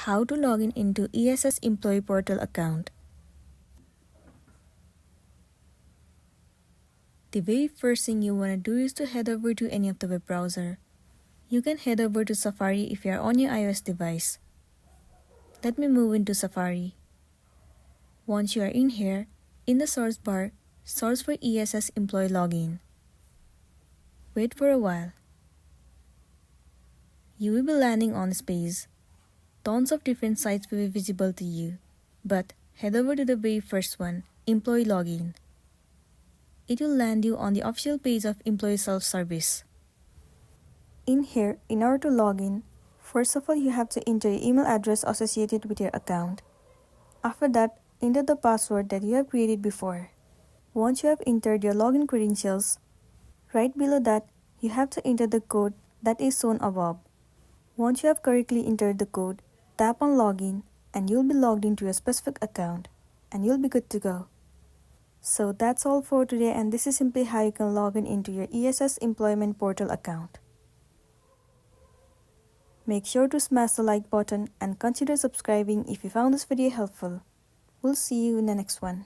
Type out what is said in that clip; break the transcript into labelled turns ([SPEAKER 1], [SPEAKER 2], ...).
[SPEAKER 1] How to log in into ESS Employee Portal account. The very first thing you want to do is to head over to any of the web browser. You can head over to Safari if you are on your iOS device. Let me move into Safari. Once you are in here, in the search bar, search for ESS Employee Login. Wait for a while. You will be landing on this page. Tons of different sites will be visible to you, but head over to the very first one, Employee Login. It will land you on the official page of Employee Self-Service. In here, in order to log in, first of all you have to enter your email address associated with your account. After that, enter the password that you have created before. Once you have entered your login credentials, right below that, you have to enter the code that is shown above. Once you have correctly entered the code, tap on Login and you'll be logged into your specific account and you'll be good to go. So that's all for today, and this is simply how you can log in into your ESS Employment Portal account. Make sure to smash the like button and consider subscribing if you found this video helpful. We'll see you in the next one.